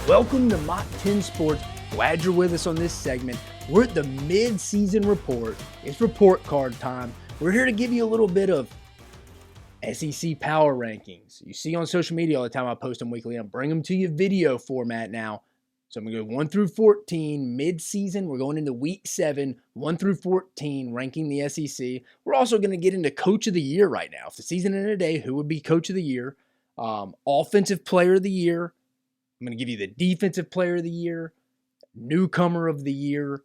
Welcome to Mock 10 Sports. Glad you're with us on this segment. We're at the mid-season report. It's report card time. We're here to give you a little bit of SEC power rankings. You see on social media all the time I post them weekly. I'm bringing them to you video format now. So I'm going to go 1 through 14, mid-season. We're going into week 7, 1 through 14, ranking the SEC. We're also going to get into Coach of the Year right now. If the season ended today, who would be Coach of the Year? Offensive Player of the Year. I'm going to give you the Defensive Player of the Year, Newcomer of the Year,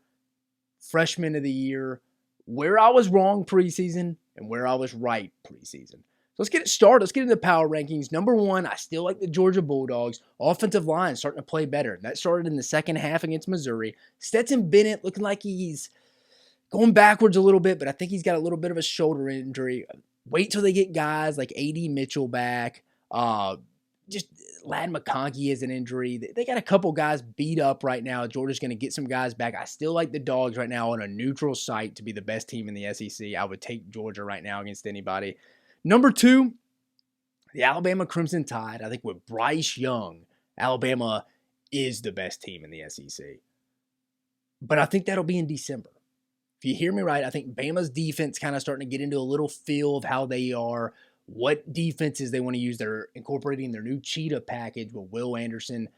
Freshman of the Year, where I was wrong preseason and where I was right preseason. So let's get it started. Let's get into the power rankings. Number 1, I still like the Georgia Bulldogs. Offensive line starting to play better. That started in the second half against Missouri. Stetson Bennett looking like he's going backwards a little bit, but I think he's got a little bit of a shoulder injury. Wait till they get guys like A.D. Mitchell back. Just Ladd McConkey has an injury. They got a couple guys beat up right now. Georgia's going to get some guys back. I still like the Dogs right now on a neutral site to be the best team in the SEC. I would take Georgia right now against anybody. Number 2, the Alabama Crimson Tide. I think with Bryce Young, Alabama is the best team in the SEC. But I think that'll be in December. If you hear me right, I think Bama's defense kind of starting to get into a little feel of how they are, what defenses they want to use. They're incorporating their new Cheetah package with Will Anderson,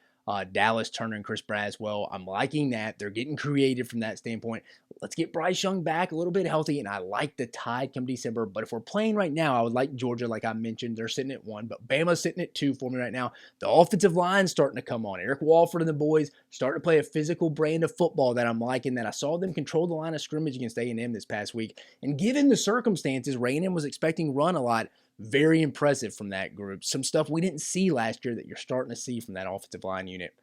Dallas Turner, and Chris Braswell. I'm liking that. They're getting creative from that standpoint. Let's get Bryce Young back a little bit healthy, and I like the Tide come December. But if we're playing right now, I would like Georgia, like I mentioned. They're sitting at 1, but Bama's sitting at 2 for me right now. The offensive line's starting to come on. Eric Walford and the boys starting to play a physical brand of football that I'm liking, that I saw them control the line of scrimmage against A&M this past week. And given the circumstances, A&M was expecting run a lot. Very impressive from that group. Some stuff we didn't see last year that you're starting to see from that offensive line unit.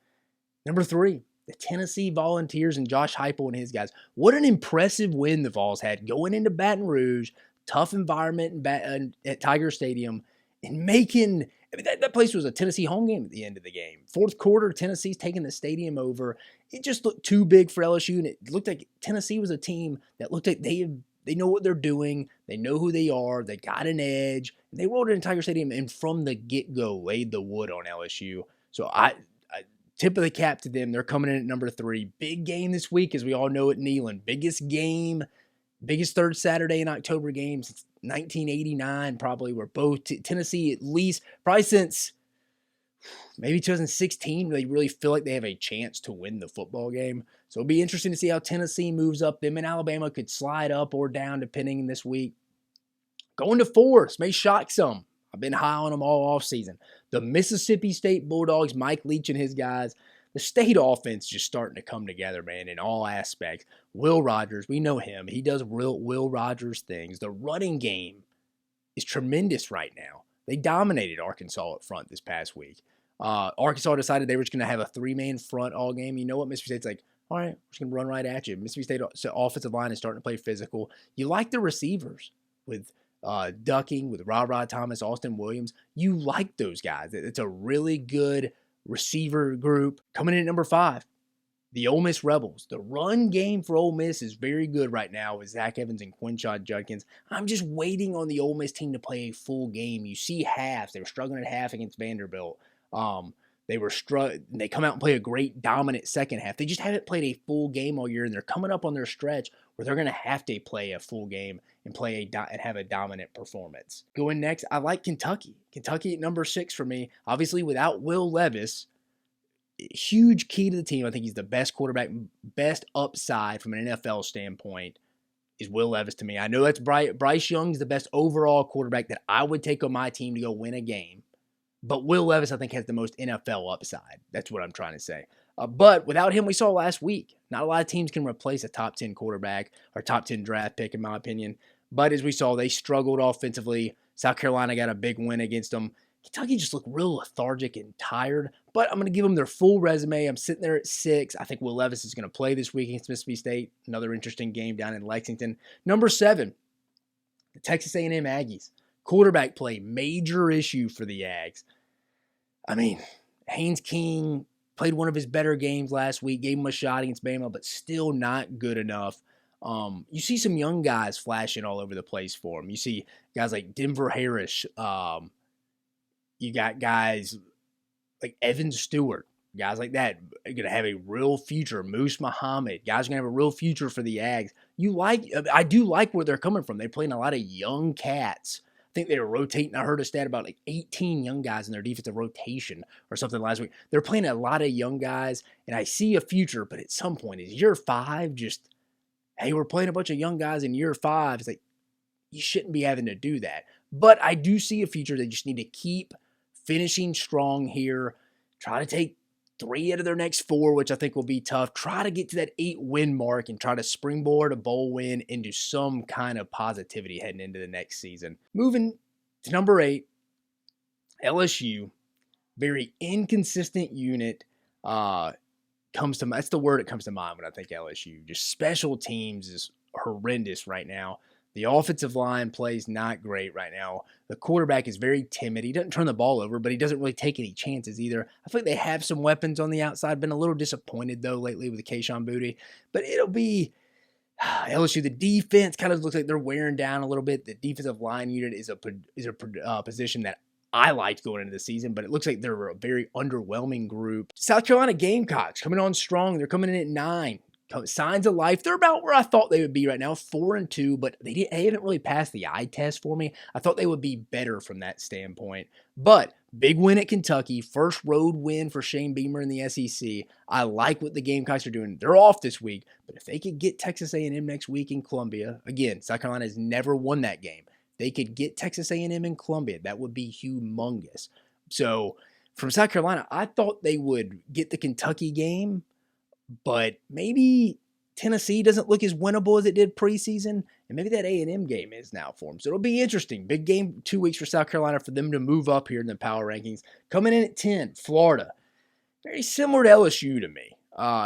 Number 3, the Tennessee Volunteers and Josh Heupel and his guys. What an impressive win the Vols had going into Baton Rouge, tough environment at Tiger Stadium, and making that place was a Tennessee home game at the end of the game. Fourth quarter, Tennessee's taking the stadium over. It just looked too big for LSU, and it looked like Tennessee was a team that looked like they know what they're doing. They know who they are. They got an edge. They rolled it in Tiger Stadium and from the get-go laid the wood on LSU. So I tip of the cap to them. They're coming in at number 3. Big game this week, as we all know, at Neyland. Biggest game, biggest third Saturday in October game since 1989 probably, where both Tennessee at least, probably since maybe 2016, they really feel like they have a chance to win the football game. So it'll be interesting to see how Tennessee moves up. Them and Alabama could slide up or down depending this week. Going to 4, this may shock some. I've been high on them all offseason. The Mississippi State Bulldogs, Mike Leach and his guys. The state offense just starting to come together, man, in all aspects. Will Rogers, we know him. He does real Will Rogers things. The running game is tremendous right now. They dominated Arkansas up front this past week. Arkansas decided they were just going to have a 3-man front all game. You know what? Mississippi State's like, all right, we're just going to run right at you. Mississippi State offensive line is starting to play physical. You like the receivers with Ducking, with Ra Thomas, Austin Williams. You like those guys. It's a really good receiver group. Coming in at number 5, the Ole Miss Rebels. The run game for Ole Miss is very good right now with Zach Evans and Quinshon Judkins. I'm just waiting on the Ole Miss team to play a full game. You see halves. They were struggling at half against Vanderbilt. They come out and play a great dominant second half. They just haven't played a full game all year, and they're coming up on their stretch where they're going to have to play a full game and and have a dominant performance. Going next, I like Kentucky. Kentucky at number 6 for me. Obviously, without Will Levis, huge key to the team. I think he's the best quarterback, best upside from an NFL standpoint is Will Levis to me. I know that's Bryce Young's the best overall quarterback that I would take on my team to go win a game. But Will Levis, I think, has the most NFL upside. That's what I'm trying to say. But without him, we saw last week, not a lot of teams can replace a top 10 quarterback or top 10 draft pick, in my opinion. But as we saw, they struggled offensively. South Carolina got a big win against them. Kentucky just looked real lethargic and tired. But I'm going to give them their full resume. I'm sitting there at 6. I think Will Levis is going to play this week against Mississippi State. Another interesting game down in Lexington. Number 7, the Texas A&M Aggies. Quarterback play, major issue for the Ags. I mean, Haynes King played one of his better games last week, gave him a shot against Bama, but still not good enough. You see some young guys flashing all over the place for him. You see guys like Denver Harris. You got guys like Evan Stewart. Guys like that are going to have a real future. Moose Muhammad, guys are going to have a real future for the Ags. I do like where they're coming from. They're playing a lot of young cats. I think they were rotating. I heard a stat about like 18 young guys in their defensive rotation or something last week. They're playing a lot of young guys, and I see a future, but at some point, is year 5 just, hey, we're playing a bunch of young guys in year 5. It's like, you shouldn't be having to do that. But I do see a future. They just need to keep finishing strong here. Try to take 3 out of their next 4, which I think will be tough. Try to get to that 8-win mark and try to springboard a bowl win into some kind of positivity heading into the next season. Moving to number 8, LSU. Very inconsistent unit. That's the word that comes to mind when I think LSU. Just special teams is horrendous right now. The offensive line plays not great right now. The quarterback is very timid. He doesn't turn the ball over, but he doesn't really take any chances either. I feel like they have some weapons on the outside. Been a little disappointed, though, lately with the Quinshon Booty. But it'll be LSU. The defense kind of looks like they're wearing down a little bit. The defensive line unit is a position that I liked going into the season, but it looks like they're a very underwhelming group. South Carolina Gamecocks coming on strong. They're coming in at 9. Signs of life. They're about where I thought they would be right now, 4-2, but they haven't really passed the eye test for me. I thought they would be better from that standpoint. But big win at Kentucky, first road win for Shane Beamer in the SEC. I like what the Gamecocks are doing. They're off this week, but if they could get Texas A&M next week in Columbia, again, South Carolina has never won that game. They could get Texas A&M in Columbia. That would be humongous. So from South Carolina, I thought they would get the Kentucky game, but maybe Tennessee doesn't look as winnable as it did preseason, and maybe that A&M game is now for them. So it'll be interesting. Big game 2 weeks for South Carolina for them to move up here in the power rankings. Coming in at 10, Florida. Very similar to LSU to me.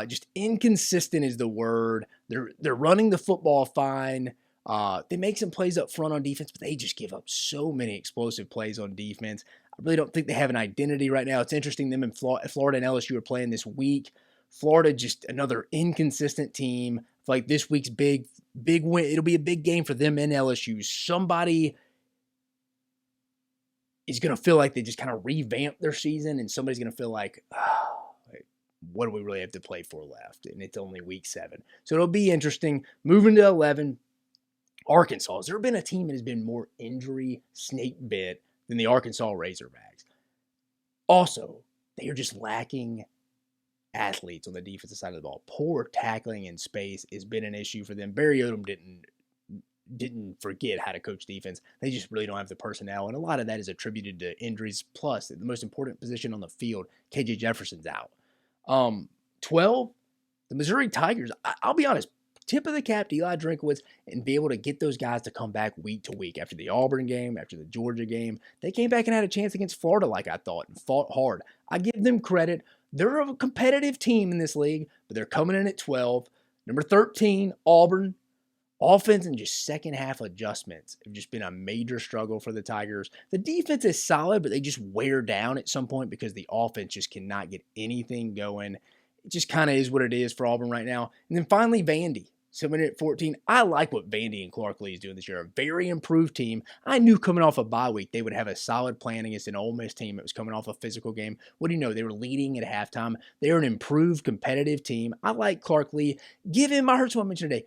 Just inconsistent is the word. They're running the football fine. They make some plays up front on defense, but they just give up so many explosive plays on defense. I really don't think they have an identity right now. It's interesting them in Florida and LSU are playing this week. Florida, just another inconsistent team. Like this week's big win. It'll be a big game for them and LSU. Somebody is going to feel like they just kind of revamped their season, and somebody's going to feel like, what do we really have to play for left? And it's only week 7. So it'll be interesting. Moving to 11, Arkansas. Has there been a team that has been more injury snake bit than the Arkansas Razorbacks? Also, they are just lacking athletes on the defensive side of the ball. Poor tackling in space has been an issue for them. Barry Odom didn't forget how to coach defense. They just really don't have the personnel, and a lot of that is attributed to injuries. Plus, the most important position on the field, KJ Jefferson's out. 12, the Missouri Tigers. I'll be honest, tip of the cap to Eli Drinkwitz and be able to get those guys to come back week to week. After the Auburn game, after the Georgia game, they came back and had a chance against Florida like I thought and fought hard. I give them credit. They're a competitive team in this league, but they're coming in at 12. Number 13, Auburn. Offense and just second half adjustments have just been a major struggle for the Tigers. The defense is solid, but they just wear down at some point because the offense just cannot get anything going. It just kind of is what it is for Auburn right now. And then finally, Vandy. 7 at 14. I like what Vandy and Clark Lee is doing this year. A very improved team. I knew coming off a bye week they would have a solid plan against an Ole Miss team that was coming off a physical game. What do you know? They were leading at halftime. They're an improved, competitive team. I like Clark Lee. Give him, I heard someone mention today,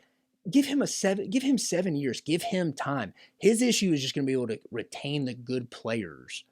give him 7 years. Give him time. His issue is just going to be able to retain the good players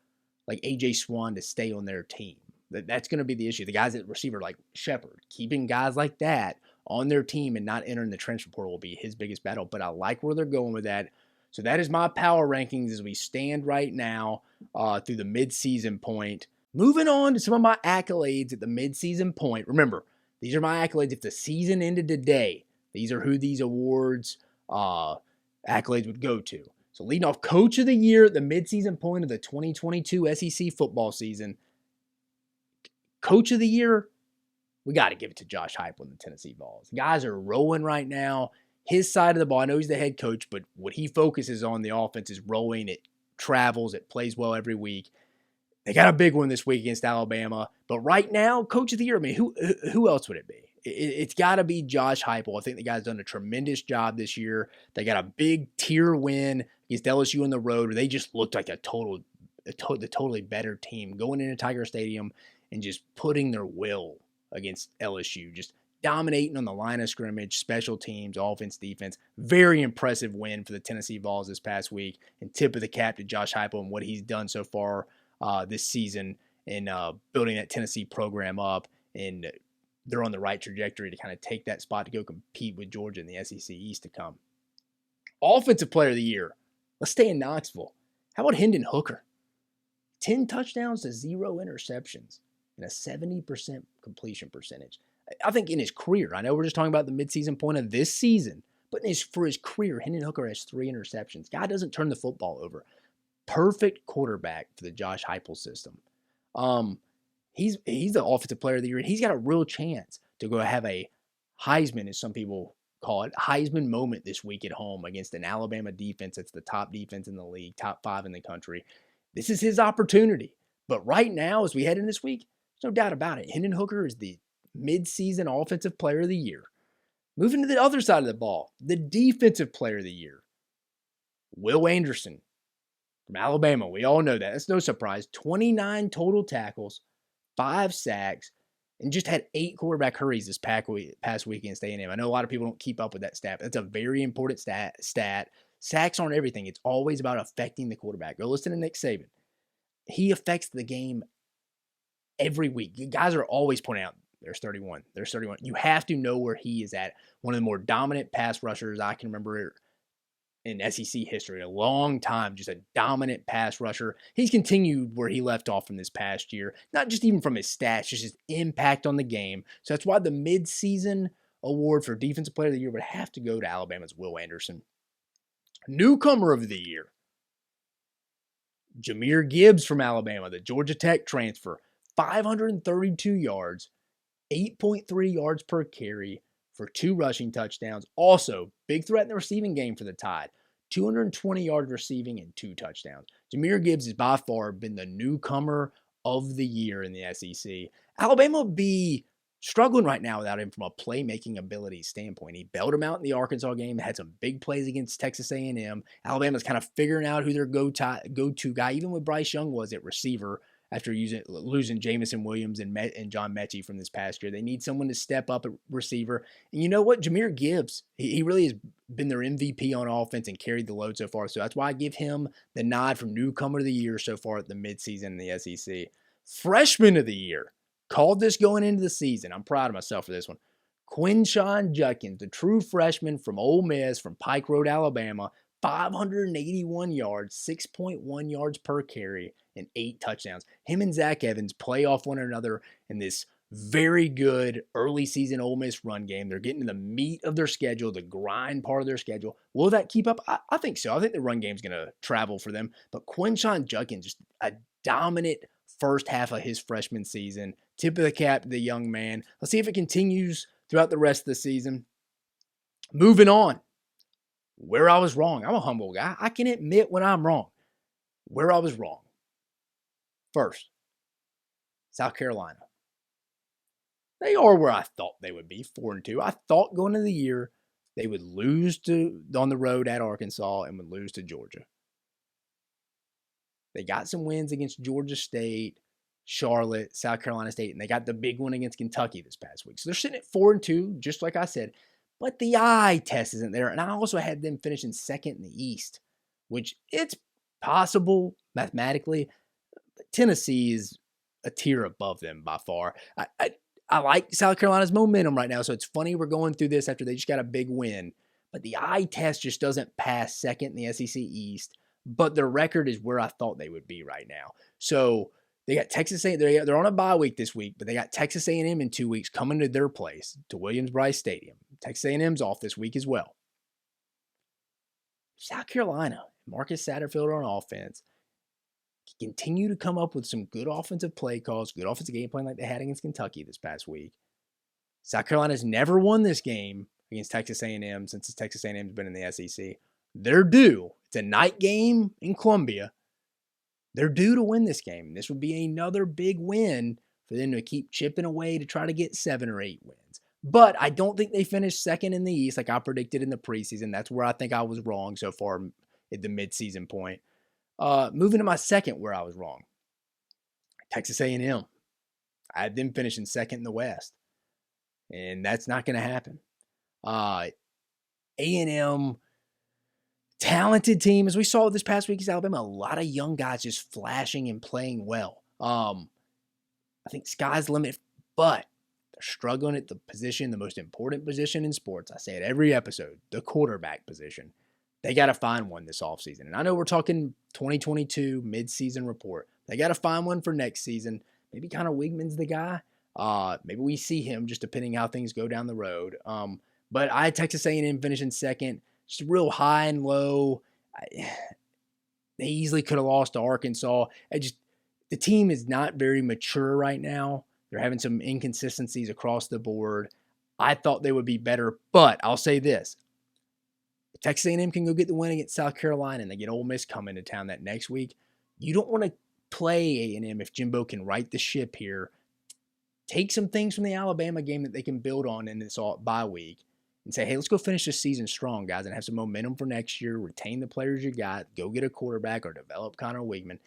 like A.J. Swan to stay on their team. That's going to be the issue. The guys at receiver like Shepard, keeping guys like that on their team and not entering the transfer portal will be his biggest battle. But I like where they're going with that. So that is my power rankings as we stand right now through the midseason point. Moving on to some of my accolades at the midseason point. Remember, these are my accolades. If the season ended today, these are who these awards accolades would go to. So leading off Coach of the Year at the midseason point of the 2022 SEC football season. Coach of the Year, we got to give it to Josh Heupel and the Tennessee Vols. The guys are rolling right now. His side of the ball, I know he's the head coach, but what he focuses on, the offense is rolling. It travels. It plays well every week. They got a big one this week against Alabama. But right now, Coach of the Year, I mean, who else would it be? It's got to be Josh Heupel. I think the guy's done a tremendous job this year. They got a big tier win against LSU on the road where they just looked like the totally better team going into Tiger Stadium. and just putting their will against LSU, just dominating on the line of scrimmage, special teams, offense, defense. Very impressive win for the Tennessee Vols this past week, and tip of the cap to Josh Heupel and what he's done so far this season in building that Tennessee program up, and they're on the right trajectory to kind of take that spot to go compete with Georgia in the SEC East to come. Offensive Player of the Year. Let's stay in Knoxville. How about Hendon Hooker? 10 touchdowns to 0 interceptions and a 70% completion percentage. I think in his career, I know we're just talking about the midseason point of this season, but for his career, Hendon Hooker has 3 interceptions. Guy doesn't turn the football over. Perfect quarterback for the Josh Heupel system. He's the Offensive Player of the Year, and he's got a real chance to go have a Heisman, as some people call it, Heisman moment this week at home against an Alabama defense that's the top defense in the league, top 5 in the country. This is his opportunity. But right now, as we head in this week, there's no doubt about it. Hendon Hooker is the midseason Offensive Player of the Year. Moving to the other side of the ball, the Defensive Player of the Year. Will Anderson from Alabama. We all know that. That's no surprise. 29 total tackles, 5 sacks, and just had 8 quarterback hurries this past week against A&M. I know a lot of people don't keep up with that stat. That's a very important stat. Sacks aren't everything. It's always about affecting the quarterback. Go listen to Nick Saban. He affects the game every week. Guys are always pointing out, there's 31. There's 31. You have to know where he is at. One of the more dominant pass rushers I can remember in SEC history, a long time, just a dominant pass rusher. He's continued where he left off from this past year, not just even from his stats, just his impact on the game. So that's why the midseason award for Defensive Player of the Year would have to go to Alabama's Will Anderson. Newcomer of the Year, Jahmyr Gibbs from Alabama, the Georgia Tech transfer, 532 yards, 8.3 yards per carry for 2 rushing touchdowns. Also, big threat in the receiving game for the Tide. 220 yards receiving and 2 touchdowns. Jahmyr Gibbs has by far been the newcomer of the year in the SEC. Alabama would be struggling right now without him from a playmaking ability standpoint. He bailed him out in the Arkansas game, had some big plays against Texas A&M. Alabama's kind of figuring out who their go-to guy, even with Bryce Young, was at receiver after losing Jamison Williams and John Mechie from this past year. They need someone to step up at receiver. And you know what? Jahmyr Gibbs, he really has been their MVP on offense and carried the load so far. So that's why I give him the nod from newcomer of the year so far at the midseason in the SEC. Freshman of the year. Called this going into the season. I'm proud of myself for this one. Quinshon Judkins, the true freshman from Ole Miss, from Pike Road, Alabama. 581 yards, 6.1 yards per carry, and 8 touchdowns. Him and Zach Evans play off one another in this very good early season Ole Miss run game. They're getting to the meat of their schedule, the grind part of their schedule. Will that keep up? I think so. I think the run game's going to travel for them. But Quinshon Judkins, just a dominant first half of his freshman season. Tip of the cap to the young man. Let's see if it continues throughout the rest of the season. Moving on. Where I was wrong. I'm a humble guy. I can admit when I'm wrong. Where I was wrong. First, South Carolina. They are where I thought they would be, 4-2. I thought going into the year they would lose on the road at Arkansas and would lose to Georgia. They got some wins against Georgia State, Charlotte, South Carolina State, and they got the big one against Kentucky this past week. So they're sitting at 4-2, just like I said. But the eye test isn't there. And I also had them finishing second in the East, which it's possible mathematically. But Tennessee is a tier above them by far. I like South Carolina's momentum right now. So it's funny we're going through this after they just got a big win. But the eye test just doesn't pass second in the SEC East. But their record is where I thought they would be right now. So they got Texas A&M. They're on a bye week this week, but they got Texas A&M in 2 weeks coming to their place, to Williams-Brice Stadium. Texas A&M's off this week as well. South Carolina, Marcus Satterfield on offense, continue to come up with some good offensive play calls, good offensive game plan like they had against Kentucky this past week. South Carolina's never won this game against Texas A&M since Texas A&M's been in the SEC. They're due. It's a night game in Columbia. They're due to win this game. This would be another big win for them to keep chipping away to try to get 7 or 8 wins. But I don't think they finished second in the East like I predicted in the preseason. That's where I think I was wrong so far at the midseason point. Moving to my second where I was wrong. Texas A&M. I had them finishing second in the West, and that's not going to happen. A&M, talented team. As we saw this past week against Alabama, a lot of young guys just flashing and playing well. I think sky's the limit, but they're struggling at the position, the most important position in sports. I say it every episode, the quarterback position. They got to find one this offseason. And I know we're talking 2022 midseason report. They got to find one for next season. Maybe Connor Wigman's the guy. Maybe we see him just depending how things go down the road. But I had Texas A&M finishing second. Just real high and low. They easily could have lost to Arkansas. The team is not very mature right now. They're having some inconsistencies across the board. I thought they would be better, but I'll say this. If Texas A&M can go get the win against South Carolina and they get Ole Miss coming to town that next week, you don't want to play A&M if Jimbo can right the ship here. Take some things from the Alabama game that they can build on in this bye week and say, hey, let's go finish this season strong, guys, and have some momentum for next year. Retain the players you got. Go get a quarterback or develop Connor Wigman.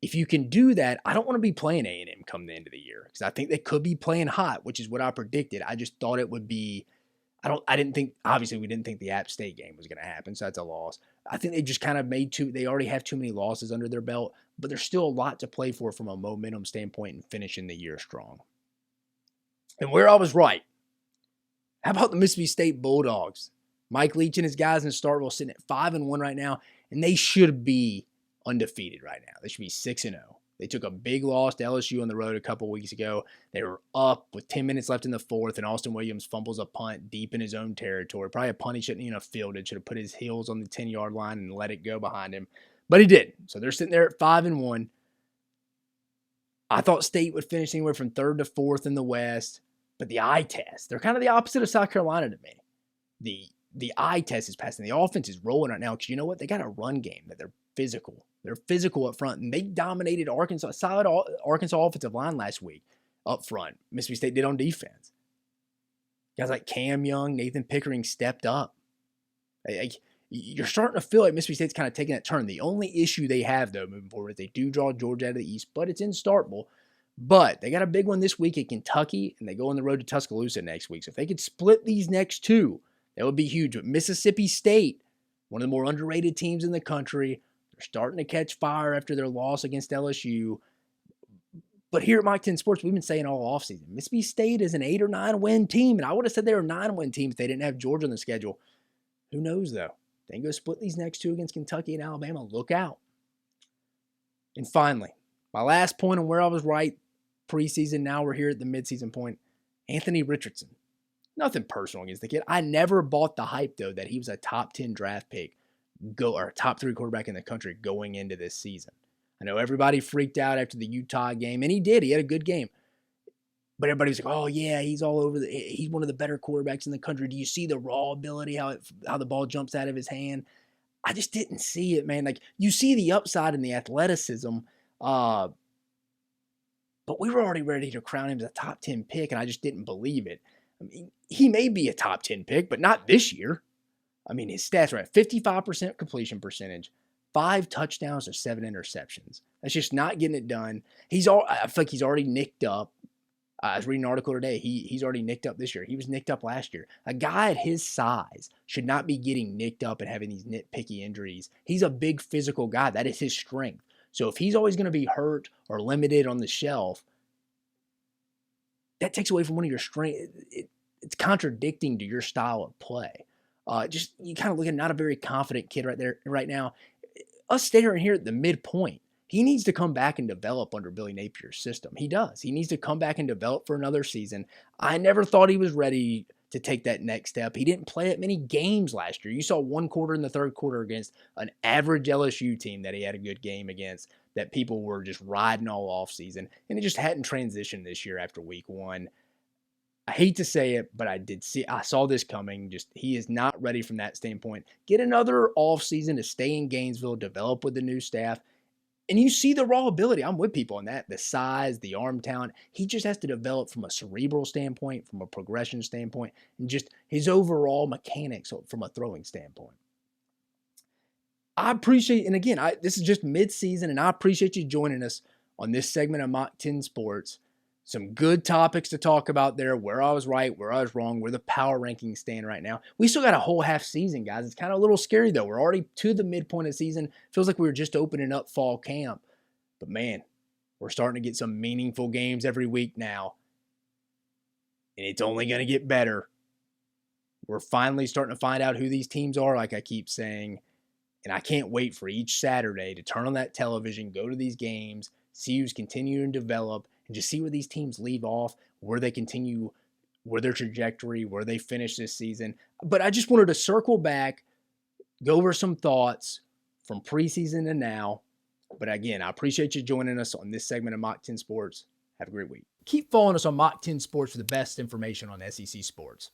If you can do that, I don't want to be playing A&M come the end of the year because I think they could be playing hot, which is what I predicted. I just thought it would be obviously we didn't think the App State game was going to happen, so that's a loss. I think they just kind of they already have too many losses under their belt, but there's still a lot to play for from a momentum standpoint and finishing the year strong. And where I was right, how about the Mississippi State Bulldogs? Mike Leach and his guys in Starkville sitting at 5-1 right now, and they should be undefeated right now. They should be 6-0. They took a big loss to LSU on the road a couple weeks ago. They were up with 10 minutes left in the fourth, and Austin Williams fumbles a punt deep in his own territory. Probably a punt he shouldn't even have fielded. Should have put his heels on the 10-yard line and let it go behind him. But he didn't. So they're sitting there at 5-1. I thought State would finish anywhere from third to fourth in the West. But the eye test, they're kind of the opposite of South Carolina to me. The eye test is passing. The offense is rolling right now because you know what? They got a run game that they're physical. They're physical up front, and they dominated Arkansas, solid Arkansas offensive line last week up front. Mississippi State did on defense. Guys like Cam Young, Nathan Pickering stepped up. You're starting to feel like Mississippi State's kind of taking that turn. The only issue they have, though, moving forward, is they do draw Georgia out of the East, but it's in Starkville. But they got a big one this week at Kentucky, and they go on the road to Tuscaloosa next week. So if they could split these next two, that would be huge. But Mississippi State, one of the more underrated teams in the country, they're starting to catch fire after their loss against LSU. But here at Mike 10 Sports, we've been saying all offseason, Mississippi State is an 8 or 9 win team. And I would have said they were a 9-win team if they didn't have Georgia on the schedule. Who knows, though? They can go split these next two against Kentucky and Alabama. Look out. And finally, my last point on where I was right preseason, now we're here at the midseason point, Anthony Richardson. Nothing personal against the kid. I never bought the hype, though, that he was a top 10 draft pick or top 3 quarterback in the country going into this season. I know everybody freaked out after the Utah game, and he did. He had a good game. But everybody was like, oh, yeah, he's all over. He's one of the better quarterbacks in the country. Do you see the raw ability, how the ball jumps out of his hand? I just didn't see it, man. Like, you see the upside in the athleticism, but we were already ready to crown him as a top 10 pick, and I just didn't believe it. I mean, he may be a top 10 pick, but not this year. I mean, his stats are at 55% completion percentage, 5 touchdowns to 7 interceptions. That's just not getting it done. I feel like he's already nicked up. I was reading an article today. He's already nicked up this year. He was nicked up last year. A guy at his size should not be getting nicked up and having these nitpicky injuries. He's a big physical guy. That is his strength. So if he's always going to be hurt or limited on the shelf, that takes away from one of your strengths. It's contradicting to your style of play. You kind of look at not a very confident kid right now. Us staring here at the midpoint. He needs to come back and develop under Billy Napier's system. He does. He needs to come back and develop for another season. I never thought he was ready to take that next step. He didn't play at many games last year. You saw one quarter in the third quarter against an average LSU team that he had a good game against, that people were just riding all offseason, and it just hadn't transitioned this year after week 1. I hate to say it, but I saw this coming. Just he is not ready from that standpoint. Get another offseason to stay in Gainesville, develop with the new staff. And you see the raw ability. I'm with people on that. The size, the arm talent. He just has to develop from a cerebral standpoint, from a progression standpoint, and just his overall mechanics from a throwing standpoint. I appreciate, and again, this is just mid-season, and I appreciate you joining us on this segment of Mach 10 Sports. Some good topics to talk about there, where I was right, where I was wrong, where the power rankings stand right now. We still got a whole half season, guys. It's kind of a little scary, though. We're already to the midpoint of the season. Feels like we were just opening up fall camp. But, man, we're starting to get some meaningful games every week now. And it's only going to get better. We're finally starting to find out who these teams are, like I keep saying. And I can't wait for each Saturday to turn on that television, go to these games, see who's continuing to develop, and just see where these teams leave off, where they continue, where their trajectory, where they finish this season. But I just wanted to circle back, go over some thoughts from preseason to now. But again, I appreciate you joining us on this segment of Mock 10 Sports. Have a great week. Keep following us on Mock 10 Sports for the best information on SEC sports.